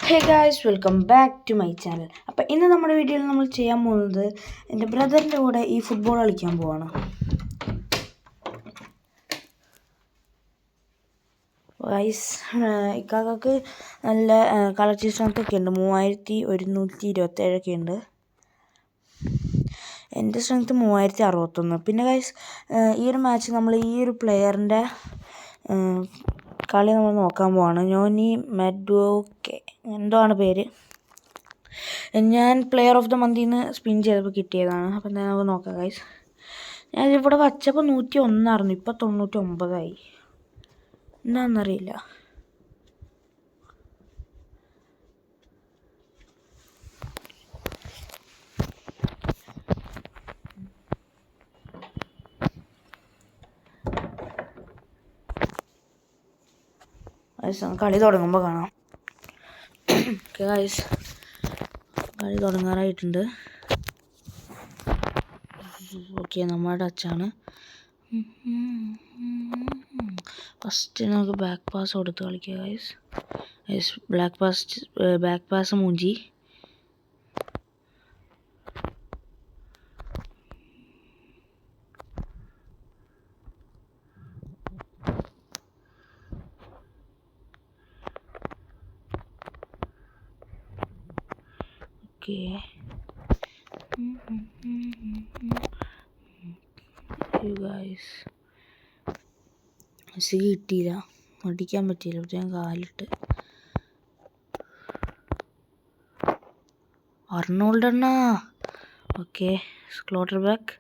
Hey guys, welcome back to my channel. അപ്പോൾ ഇന്ന് നമ്മുടെ വീഡിയോയിൽ നമ്മൾ ചെയ്യാൻ പോകുന്നത് എൻ്റെ ബ്രദറിൻ്റെ കൂടെ ഈ ഫുട്ബോൾ കളിക്കാൻ പോവാണ്. ഗായ്സ്, ഇക്കാക്ക് നല്ല കളക്ടീവ് സ്ട്രെങ്ത് ഒക്കെ ഉണ്ട്. 3127 ഉണ്ട്. എൻ്റെ സ്ട്രെങ്ത് 3061. പിന്നെ ഗായ്സ്, ഈ ഒരു മാച്ച് നമ്മൾ ഈ ഒരു പ്ലെയറിൻ്റെ കളി നമ്മൾ നോക്കാൻ പോവാണ്. നോനി മെഡ്വോക്കെ എന്തോ ആണ് പേര്. ഞാൻ പ്ലെയർ ഓഫ് ദ മന്തിന്ന് സ്പിൻ ചെയ്തപ്പോൾ കിട്ടിയതാണ്. അപ്പം എന്താ നമുക്ക് നോക്കാം ഗൈസ്. ഞാനിവിടെ വച്ചപ്പോൾ 101 ഇപ്പോൾ 99. എന്താണെന്നറിയില്ല. കളി തുടങ്ങുമ്പോൾ കാണാം. ഗൈസ്, കളി തുടങ്ങാറായിട്ടുണ്ട്. ഓക്കെ, നമ്മുടെ ടച്ചാണ്. ഫസ്റ്റ് നമുക്ക് ബാക്ക് പാസ് കൊടുത്ത് കളിക്കുക ഗൈസ്. ബാക്ക് പാസ് മൂഞ്ചി. ഓക്കെ, ഗൈസ് മെസ്സി കിട്ടിയില്ല, അടിക്കാൻ പറ്റിയില്ല. പക്ഷെ ഞാൻ കാലിട്ട്. അർണോൾഡ് അണ്ണാ. ഓക്കെ, ക്ലോട്ടർ ബാക്ക്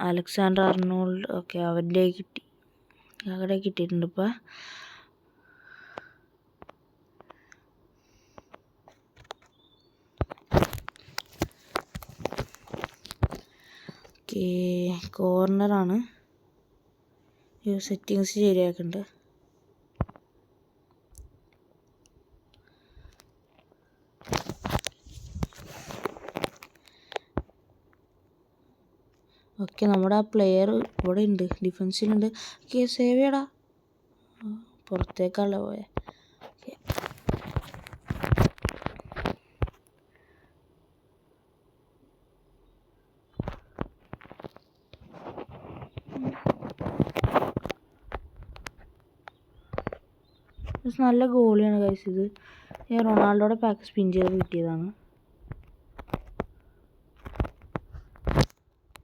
അലക്സാണ്ടർ അർണോൾഡ്. ഓക്കെ, അവൻ്റെ കിട്ടി, അവിടെ കിട്ടിയിട്ടുണ്ട്. ഇപ്പം ഓക്കെ, കോർണറാണ്. സെറ്റിങ്സ് ശരിയാക്കുന്നുണ്ട്. ഓക്കെ, നമ്മുടെ ആ പ്ലെയർ ഇവിടെ ഉണ്ട്, ഡിഫൻസിലുണ്ട്. ഓക്കെ, സേവ് ചെയ്യടാ. പുറത്തേക്കല്ല പോയെ. ഓക്കെ, നല്ല ഗോളിയാണ് ഗൈസ്. ഇത് റൊണാൾഡോയുടെ പാക്ക് സ്പിൻ ചെയ്ത് കിട്ടിയതാണ്.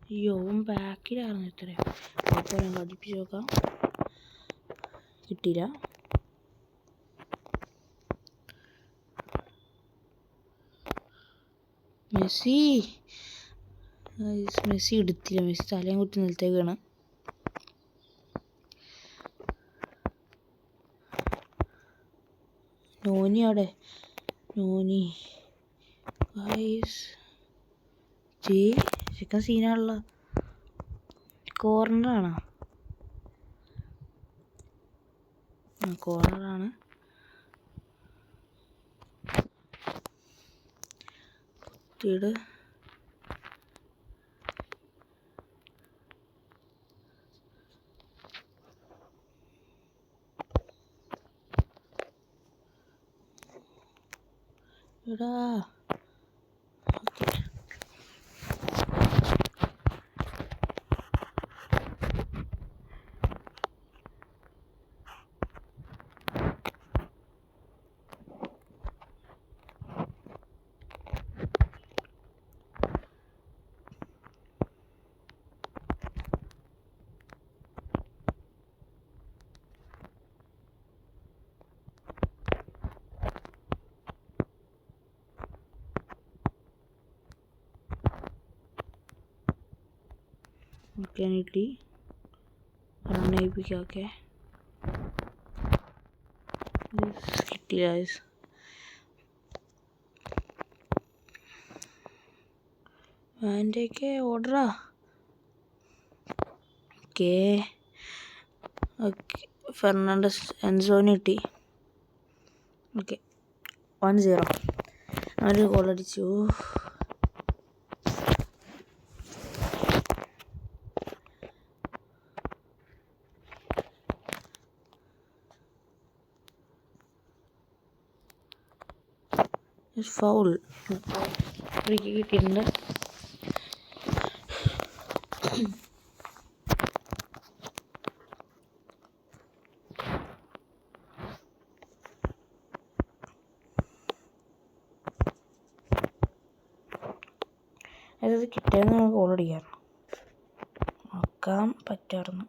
അയ്യോ, ബാക്കിലായിരുന്നു. ഇത്രയും അപ്പോൾ ഞാൻ കളിപ്പിച്ച് നോക്കാം. കിട്ടിയില്ല. മെസ്സി എടുത്തില്ല. മെസ്സി തലയും കുത്തി നിലത്തേക്കാണ്. നോനി അവിടെ. നോനി ചിക്കൻ സീനാണല്ലോ. കോർണറാണ്. കോർണറാണ്. കുത്തിയിട്. എടാ, ഓക്കെ കിട്ടി. റണ്ണയിപ്പിക്കാം. ഓക്കെ, കിട്ടി ഗൈസ്. അതിൻ്റെയൊക്കെ ഓർഡറാ. ഓക്കെ, ഓക്കെ, ഫെർണാണ്ടസ് എൻസോന് കിട്ടി. ഓക്കെ, 1-0. ഒരു ഗോളടിച്ചു. ഫൗൾ ഫ്രീ കിട്ടിയിട്ടുണ്ട്. അത് കിട്ടിയെന്ന് നമുക്ക് ഗോൾ അടിക്കാറ് നോക്കാൻ പറ്റാറുണ്ട്.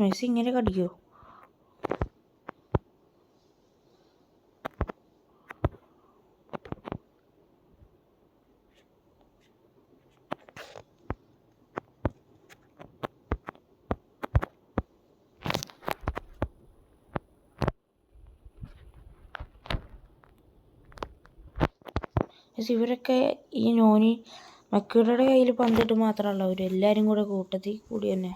മെസ്സി ഇങ്ങനെ കടിക്കുമോ? ഇവരൊക്കെ ഈ നോനി മക്യൂരുടെ കയ്യിൽ പന്തിട്ട് മാത്രമല്ല, അവരെല്ലാവരും കൂടെ കൂട്ടത്തിൽ കൂടി തന്നെ.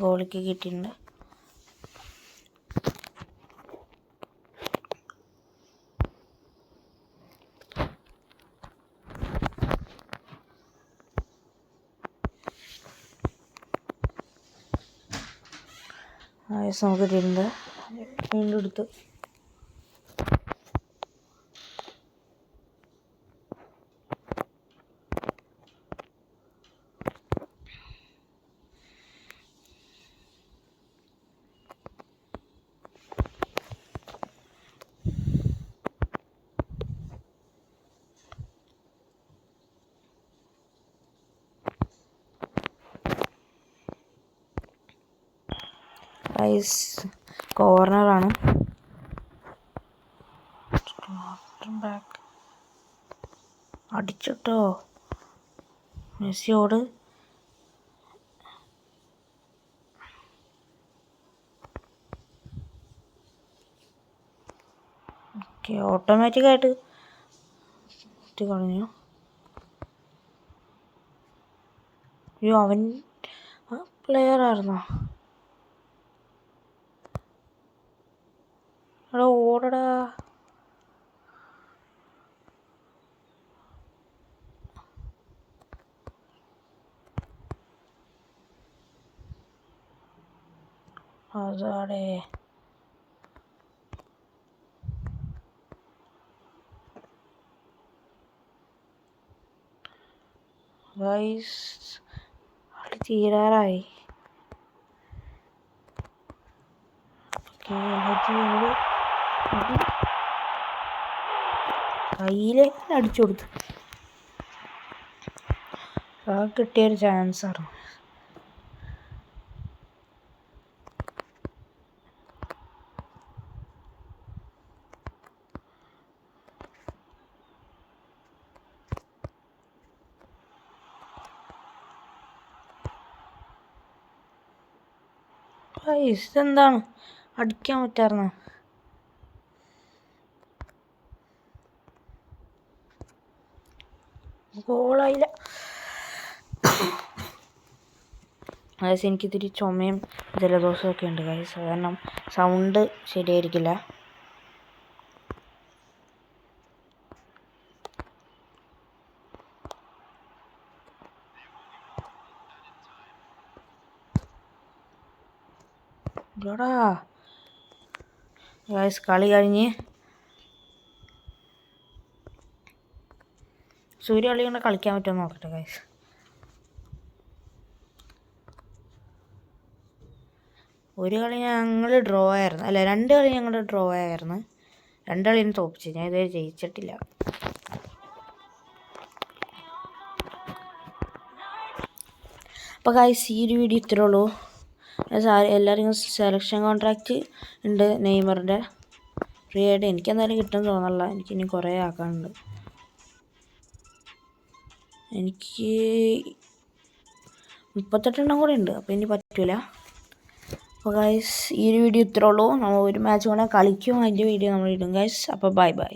ഗോളിക്ക് കിട്ടിയിട്ടുണ്ട്. നമുക്ക് കിട്ടിയിട്ടുണ്ട്. വീണ്ടും എടുത്ത് കോർണറാണ്. അടിച്ചിട്ടോ മെസ്സിയോട്. ഓക്കെ, ഓട്ടോമാറ്റിക്കായിട്ട് കളഞ്ഞു. അയ്യോ, അവൻ പ്ലെയർ ആയിരുന്നോ? എടാ ഓടടാ. അതാടേ ഗൈസ്, കളി തീരാറായി. കയ്യിലേക്ക് അടിച്ചു കൊടുത്തു. ആ കിട്ടിയൊരു ചാൻസാണ്. ഇതെന്താണ് അടിക്കാൻ പറ്റാറുന്ന? ഗോളായില്ല. ഗൈസ്, എനിക്കിത്തിരി ചുമയും ജലദോഷമൊക്കെ ഉണ്ട് ഗൈസ്, കാരണം സൗണ്ട് ശരിയായിരിക്കില്ല. ഗൈസ്, കളി കഴിഞ്ഞ് സൂര്യ കളി കൊണ്ട് കളിക്കാൻ പറ്റുമോ നോക്കട്ടെ ഗൈസ്. ഒരു കളി ഞങ്ങൾ ഡ്രോ ആയിരുന്നു, അല്ല 2 കളി ഞങ്ങൾ ഡ്രോ ആയിരുന്നു. 2 കളിയും തോപ്പിച്ചു. ഞാൻ ഇതുവരെ ജയിച്ചിട്ടില്ല. അപ്പോൾ ഗൈസ്, ഈ ഒരു വീഡിയോ ഇത്രേ ഉള്ളൂ. എല്ലാവരും സെലക്ഷൻ കോൺട്രാക്റ്റ് ഉണ്ട് നെയ്മറിൻ്റെ ഫ്രീ ആയിട്ട്. എനിക്കെന്തായാലും കിട്ടുമെന്ന് തോന്നണില്ല, എനിക്കിനി കുറേ ആക്കാനുണ്ട്. എനിക്ക് 38 കൂടെ ഉണ്ട്, അപ്പോൾ ഇനി പറ്റൂല. അപ്പോൾ ഗൈസ് ഈ ഒരു വീഡിയോ ഇത്രേ ഉള്ളൂ. നമ്മൾ ഒരു മാച്ച് കൂടെ കളിക്കും, അതിൻ്റെ വീഡിയോ നമ്മൾ ഇടും ഗൈസ്. അപ്പോൾ ബൈ ബൈ.